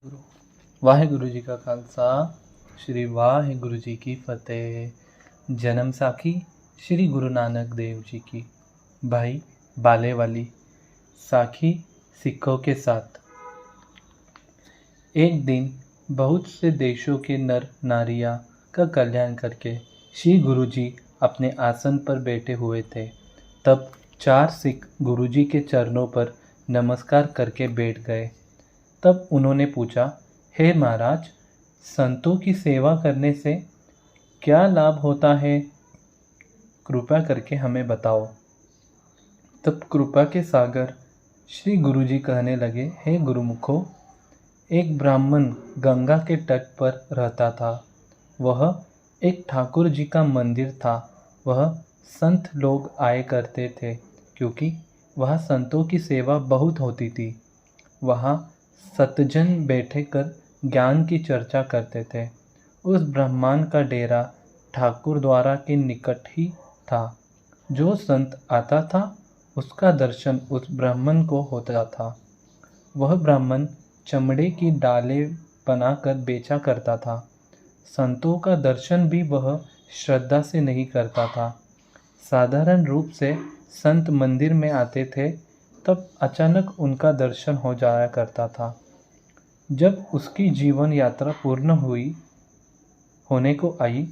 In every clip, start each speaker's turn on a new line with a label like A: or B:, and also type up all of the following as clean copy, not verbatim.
A: ਗੁਰੂ ਵਾਹਿਗੁਰੂ ਜੀ ਕਾ ਖਾਲਸਾ ਸ਼੍ਰੀ ਵਾਹਿਗੁਰੂ ਜੀ की फतेह। जन्म साखी श्री गुरु नानक देव जी की। भाई बाले वाली साखी सिखों के साथ। एक दिन बहुत से देशों के नर नारियां का कल्याण करके श्री गुरु जी अपने आसन पर बैठे हुए थे। तब 4 सिख गुरु जी के चरणों पर नमस्कार करके बैठ गए। तब उन्होंने पूछा, हे महाराज, संतों की सेवा करने से क्या लाभ होता है? कृपा करके हमें बताओ। तब कृपा के सागर श्री गुरु जी कहने लगे, हे गुरुमुखो, एक ब्राह्मण गंगा के तट पर रहता था। वह एक ठाकुर जी का मंदिर था। वह संत लोग आए करते थे क्योंकि वहाँ संतों की सेवा बहुत होती थी। वहाँ सतजन बैठे कर ज्ञान की चर्चा करते थे। उस ब्राह्मण का डेरा ठाकुर द्वारा के निकट ही था। जो संत आता था उसका दर्शन उस ब्राह्मण को होता था। वह ब्राह्मण चमड़े की डालें बनाकर बेचा करता था। संतों का दर्शन भी वह श्रद्धा से नहीं करता था। साधारण रूप से संत मंदिर में आते थे, तब अचानक उनका दर्शन हो जाया करता था। जब उसकी जीवन यात्रा पूर्ण होने को आई,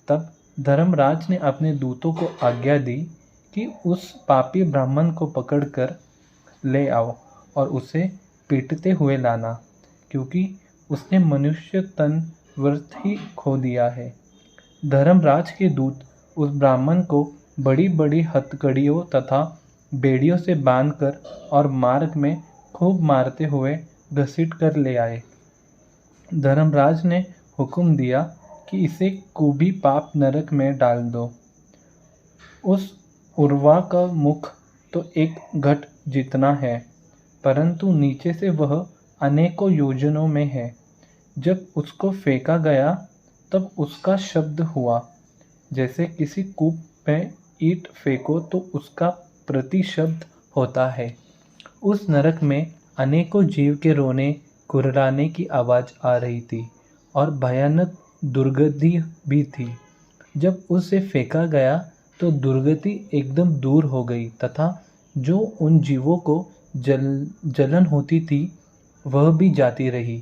A: तब धर्मराज ने अपने दूतों को आज्ञा दी कि उस पापी ब्राह्मण को पकड़कर ले आओ और उसे पीटते हुए लाना, क्योंकि उसने मनुष्य तन व्यर्थ ही खो दिया है। धर्मराज के दूत उस ब्राह्मण को बड़ी बड़ी हथकड़ियों तथा बेड़ियों से बांधकर और मार्ग में खूब मारते हुए घसीट कर ले आए। धर्मराज ने हुक्म दिया कि इसे कुबी पाप नरक में डाल दो। उस उर्वा का मुख तो एक घट जितना है, परंतु नीचे से वह अनेकों योजनों में है। जब उसको फेंका गया तब उसका शब्द हुआ, जैसे किसी कूप में ईंट फेंको तो उसका प्रतिशब्द होता है। उस नरक में अनेकों जीव के रोने कुर्राने की आवाज़ आ रही थी और भयानक दुर्गंधी भी थी। जब उसे फेंका गया तो दुर्गति एकदम दूर हो गई तथा जो उन जीवों को जलन होती थी वह भी जाती रही।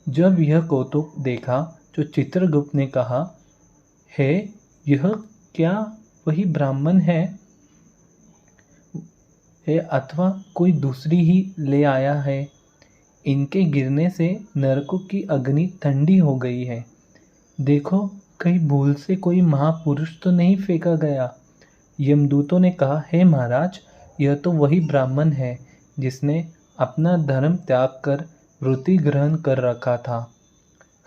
A: जब यह कौतुक देखा तो चित्रगुप्त ने कहा, हे, यह क्या वही ब्राह्मण है अथवा कोई दूसरी ही ले आया है? इनके गिरने से नरकों की अग्नि ठंडी हो गई है। देखो, कहीं भूल से कोई महापुरुष तो नहीं फेंका गया। यमदूतों ने कहा, हे महाराज, यह तो वही ब्राह्मण है जिसने अपना धर्म त्याग कर वृत्ति ग्रहण कर रखा था।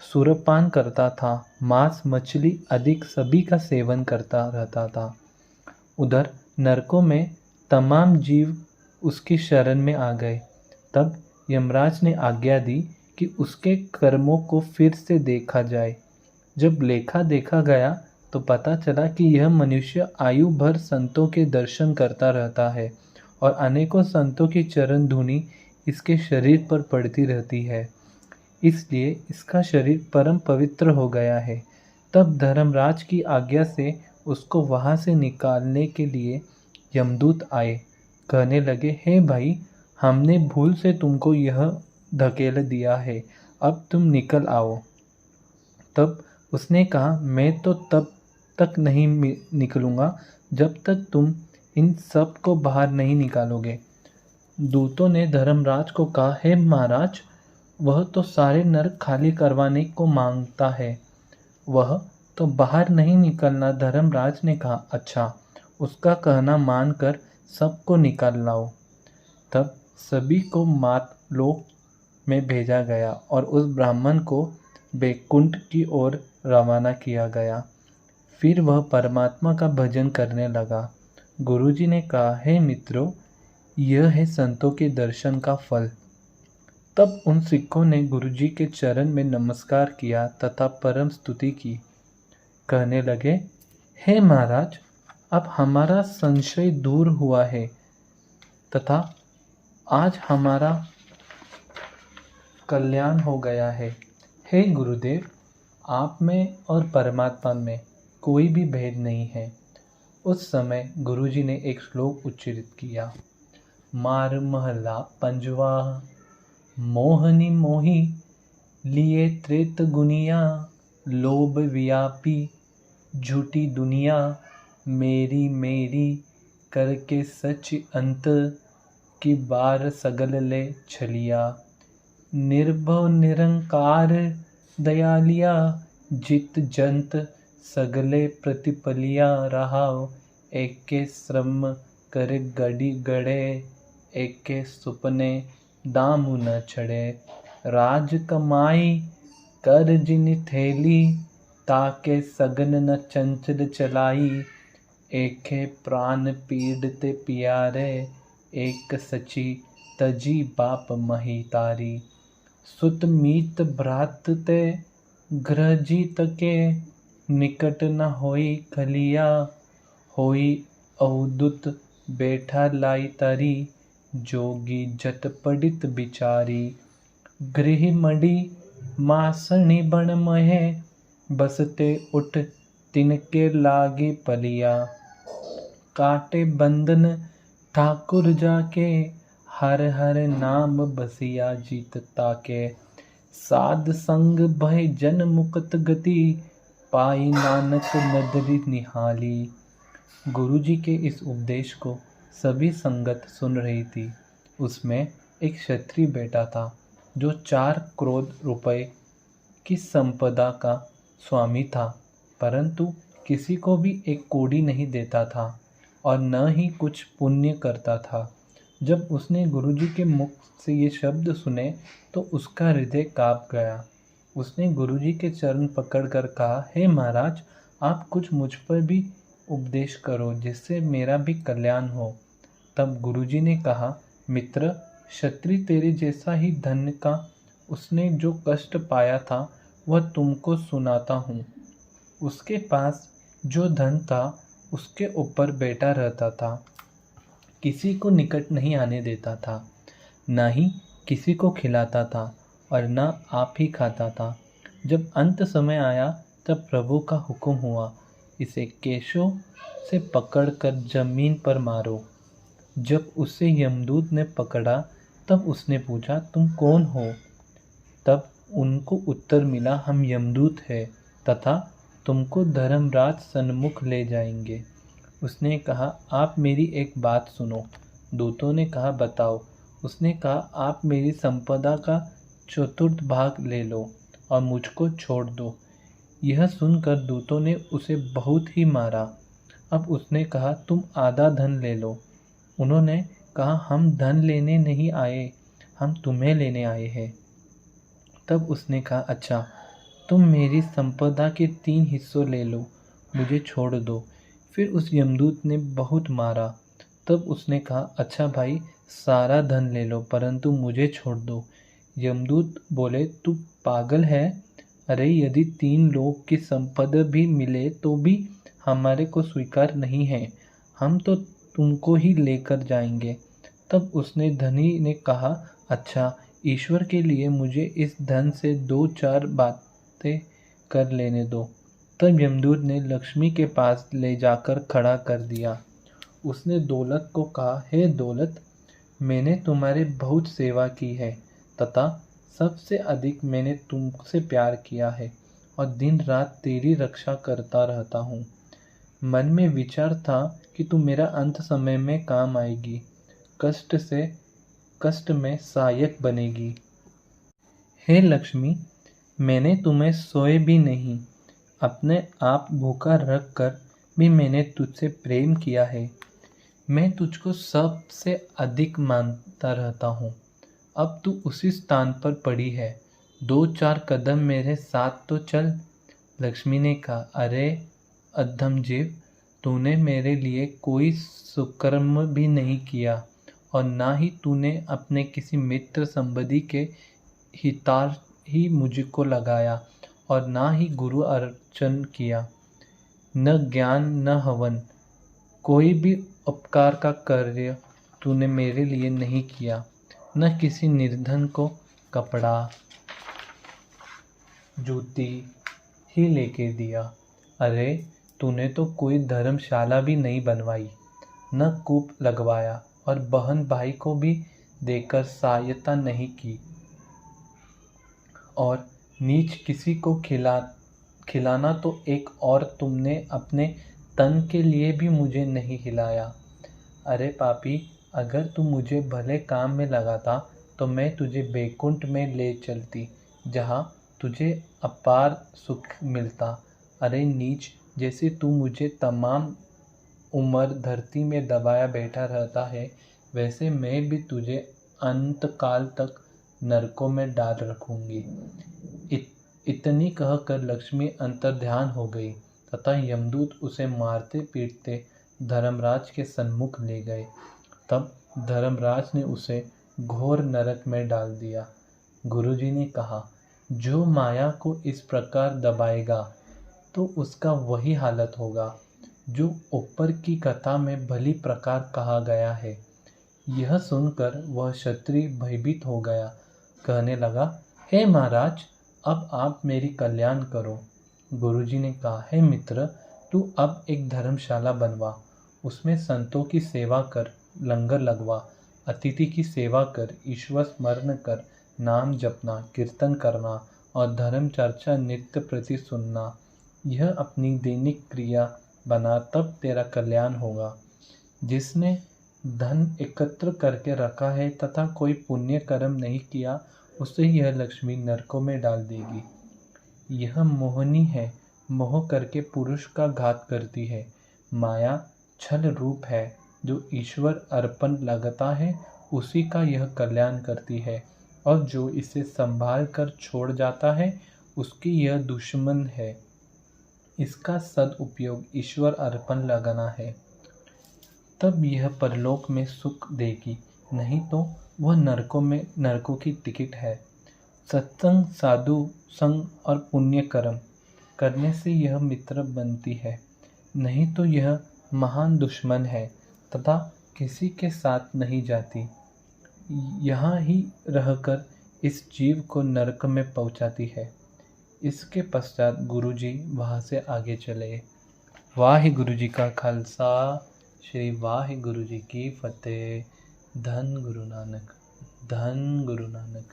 A: सुरपान करता था, मांस मछली अधिक सभी का सेवन करता रहता था। उधर नरकों में तमाम जीव उसकी शरण में आ गए। तब यमराज ने आज्ञा दी कि उसके कर्मों को फिर से देखा जाए। जब लेखा देखा गया तो पता चला कि यह मनुष्य आयु भर संतों के दर्शन करता रहता है और अनेकों संतों की चरण धूनि इसके शरीर पर पड़ती रहती है, इसलिए इसका शरीर परम पवित्र हो गया है। तब धर्मराज की आज्ञा से उसको वहाँ से निकालने के लिए यमदूत आए। कहने लगे, हे भाई, हमने भूल से तुमको यह धकेल दिया है, अब तुम निकल आओ। तब उसने कहा, मैं तो तब तक नहीं निकलूँगा जब तक तुम इन सब को बाहर नहीं निकालोगे। दूतों ने धर्मराज को कहा, हे महाराज, वह तो सारे नरक खाली करवाने को मांगता है, वह तो बाहर नहीं निकलना। धर्मराज ने कहा, अच्छा, उसका कहना मानकर सबको निकाल लाओ। तब सभी को मात लोक में भेजा गया और उस ब्राह्मण को बैकुंठ की ओर रवाना किया गया। फिर वह परमात्मा का भजन करने लगा। गुरुजी ने कहा, हे मित्रों, यह है संतों के दर्शन का फल। तब उन सिखों ने गुरुजी के चरण में नमस्कार किया तथा परम स्तुति की। कहने लगे, हे महाराज, अब हमारा संशय दूर हुआ है तथा आज हमारा कल्याण हो गया है। हे गुरुदेव, आप में और परमात्मा में कोई भी भेद नहीं है। उस समय गुरुजी ने एक श्लोक उच्चारित किया। मार महला पंजवा, मोहनी मोही लिए त्रेत गुनिया, लोभ व्यापी झूठी दुनिया, मेरी मेरी करके सच अंत, की बार सगल ले छलिया, निर्भव निरंकार दयालिया, जित जंत सगले प्रतिपलिया, रहाओ एके श्रम कर गड़ी गड़े, एके सुपने दामु न चढ़े, राज कमाई कर जिनि थैली, ताके सगन न चंचल चलाई, एके प्राण पीड़ते पियारे, एक सची तजी बाप मही तारी, सुत मीत भ्रात ते ग्रह जी तके, निकट न होई खलिया, होई अवधुत बैठा लाई तरी, जोगी जत पड़ित बिचारी, गृह मड़ी मासणी बन महे, बसते उठ तिनके लागे पलिया, काटे बंधन ठाकुर जाके, हर हर नाम बसिया जीत ताके, साध संग भय जन मुक्त गति, पाई नानक नदरी निहाली। गुरुजी के इस उपदेश को सभी संगत सुन रही थी। उसमें एक क्षत्रिय बेटा था जो 4 करोड़ रुपए की संपदा का स्वामी था, परंतु किसी को भी एक कौड़ी नहीं देता था और न ही कुछ पुण्य करता था। जब उसने गुरुजी के मुख से ये शब्द सुने तो उसका हृदय काँप गया। उसने गुरुजी के चरण पकड़कर कहा, हे महाराज, आप कुछ मुझ पर भी उपदेश करो जिससे मेरा भी कल्याण हो। तब गुरुजी ने कहा, मित्र, क्षत्रिय तेरे जैसा ही धन का उसने जो कष्ट पाया था वह तुमको सुनाता हूँ। उसके पास जो धन था उसके ऊपर बैठा रहता था, किसी को निकट नहीं आने देता था, न ही किसी को खिलाता था और न आप ही खाता था। जब अंत समय आया तब प्रभु का हुक्म हुआ, इसे केशों से पकड़कर जमीन पर मारो। जब उसे यमदूत ने पकड़ा तब उसने पूछा, तुम कौन हो? तब उनको उत्तर मिला, हम यमदूत हैं तथा तुमको धर्मराज सन्मुख ले जाएंगे। उसने कहा, आप मेरी एक बात सुनो। दूतों ने कहा, बताओ। उसने कहा, आप मेरी संपदा का चतुर्थ भाग ले लो और मुझको छोड़ दो। यह सुनकर दूतों ने उसे बहुत ही मारा। अब उसने कहा, तुम आधा धन ले लो। उन्होंने कहा, हम धन लेने नहीं आए, हम तुम्हें लेने आए हैं। तब उसने कहा, अच्छा, तुम मेरी संपदा के 3 हिस्सों ले लो, मुझे छोड़ दो। फिर उस यमदूत ने बहुत मारा। तब उसने कहा, अच्छा भाई, सारा धन ले लो परंतु मुझे छोड़ दो। यमदूत बोले, तू पागल है? अरे, यदि 3 लोग की संपदा भी मिले तो भी हमारे को स्वीकार नहीं है, हम तो तुमको ही लेकर जाएंगे। तब उसने धनी ने कहा, अच्छा, ईश्वर के लिए मुझे इस धन से 2-4 बातें कर लेने दो। तब यमदूत ने लक्ष्मी के पास ले जाकर खड़ा कर दिया। उसने दौलत को कहा, हे दौलत, मैंने तुम्हारी बहुत सेवा की है तथा सबसे अधिक मैंने तुमसे प्यार किया है और दिन रात तेरी रक्षा करता रहता हूँ। मन में विचार था कि तू मेरा अंत समय में काम आएगी, कष्ट में सहायक बनेगी। हे लक्ष्मी, मैंने तुम्हें सोए भी नहीं, अपने आप भूखा रख कर भी मैंने तुझसे प्रेम किया है। मैं तुझको सबसे अधिक मानता रहता हूँ। अब तू उसी स्थान पर पड़ी है, 2-4 कदम मेरे साथ तो चल। लक्ष्मी ने कहा, अरे अधम जीव, तूने मेरे लिए कोई सुकर्म भी नहीं किया और ना ही तूने अपने किसी मित्र संबंधी के हितार्थ ही मुझको लगाया और ना ही गुरु अर्चन किया। न ज्ञान न हवन, कोई भी उपकार का कार्य तूने मेरे लिए नहीं किया। न किसी निर्धन को कपड़ा जूती ही लेके दिया। अरे तूने तो कोई धर्मशाला भी नहीं बनवाई, न कूप लगवाया और बहन भाई को भी देकर सहायता नहीं की, और नीच किसी को खिलाना तो एक, और तुमने अपने तन के लिए भी मुझे नहीं हिलाया। अरे पापी, अगर तू मुझे भले काम में लगाता तो मैं तुझे बैकुंठ में ले चलती, जहाँ तुझे अपार सुख मिलता। अरे नीच, जैसे तू मुझे तमाम उम्र धरती में दबाया बैठा रहता है, वैसे मैं भी तुझे अंतकाल तक नरकों में डाल रखूंगी। इतनी कहकर लक्ष्मी अंतर्ध्यान हो गई तथा यमदूत उसे मारते पीटते धर्मराज के सन्मुख ले गए। तब धर्मराज ने उसे घोर नरक में डाल दिया। गुरुजी ने कहा, जो माया को इस प्रकार दबाएगा तो उसका वही हालत होगा जो ऊपर की कथा में भली प्रकार कहा गया है। यह सुनकर वह क्षत्रिय भयभीत हो गया, कहने लगा, हे महाराज, अब आप मेरी कल्याण करो। गुरुजी ने कहा, हे मित्र, तू अब एक धर्मशाला बनवा, उसमें संतों की सेवा कर, लंगर लगवा, अतिथि की सेवा कर, ईश्वर स्मरण कर, नाम जपना, कीर्तन करना और धर्म चर्चा नित्य प्रति सुनना, यह अपनी दैनिक क्रिया बना, तब तेरा कल्याण होगा। जिसने धन एकत्र करके रखा है तथा कोई पुण्य कर्म नहीं किया, उसे यह लक्ष्मी नरकों में डाल देगी। यह मोहिनी है, मोह करके पुरुष का घात करती है। माया छल रूप है, जो ईश्वर अर्पण लगता है उसी का यह कल्याण करती है, और जो इसे संभाल कर छोड़ जाता है उसकी यह दुश्मन है। इसका सदुपयोग ईश्वर अर्पण लगाना है, तब यह परलोक में सुख देगी, नहीं तो वह नरकों की टिकट है। सत्संग, साधु संग और पुण्य कर्म करने से यह मित्र बनती है, नहीं तो यह महान दुश्मन है तथा किसी के साथ नहीं जाती। यहाँ ही रहकर इस जीव को नरक में पहुँचाती है। इसके पश्चात गुरुजी वहाँ से आगे चले। वाहिगुरु जी का खालसा, श्री वाहिगुरु जी की फतेह। धन गुरु नानक, धन गुरु नानक।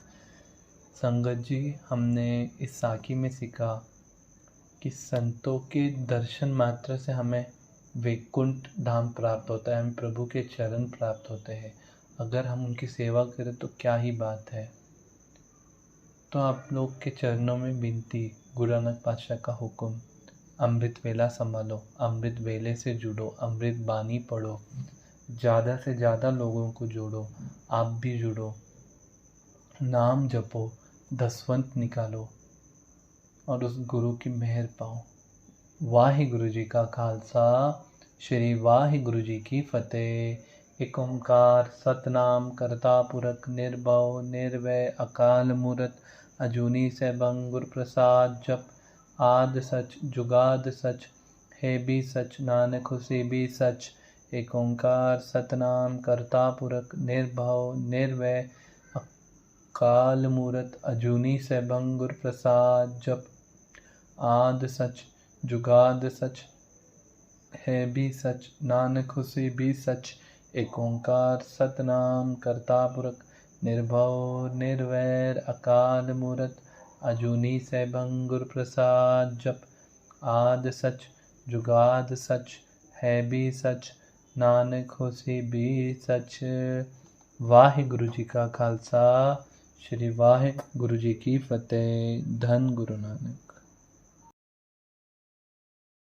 A: संगत जी, हमने इस साखी में सीखा कि संतों के दर्शन मात्र से हमें वैकुंठ धाम प्राप्त होता है, हमें प्रभु के चरण प्राप्त होते हैं। अगर हम उनकी सेवा करें तो क्या ही बात है। तो आप लोग के चरणों में विनती, गुरु नानक पातशाह का हुक्म, अमृत वेला संभालो, अमृत वेले से जुड़ो, अमृत बानी पढ़ो, ज़्यादा से ज़्यादा लोगों को जोड़ो, आप भी जुड़ो, नाम जपो, दसवंत निकालो और उस गुरु की मेहर पाओ। वाहिगुरु जी का खालसा, श्री वाहिगुरु जी की फतेह। एक ओंकार सतनाम करता पुरख, निर्भव निर्वय अकाल मूरत, अजूनी सैभं गुर प्रसाद जप। आद सच जुगाद सच, है भी सच, नानक होसी भी सच। एक ओंकार सतनाम करता पुरख, निर्भव निर्वय अकाल मूरत, अजूनी सैभं गुर प्रसाद जप। आद सच जुगाद सच, है भी सच, नानक होसी भी सच। एक ओंकार सतनाम करता पुरख, निर्भव निर्वैर अकाल मूरत, अजूनी सैभं गुर प्रसाद जप। आद सच जुगाद सच, है भी सच, नानक होसी भी सच। वाहिगुरु जी का खालसा, श्री वाहिगुरु जी की फतेह। धन गुरु नानक।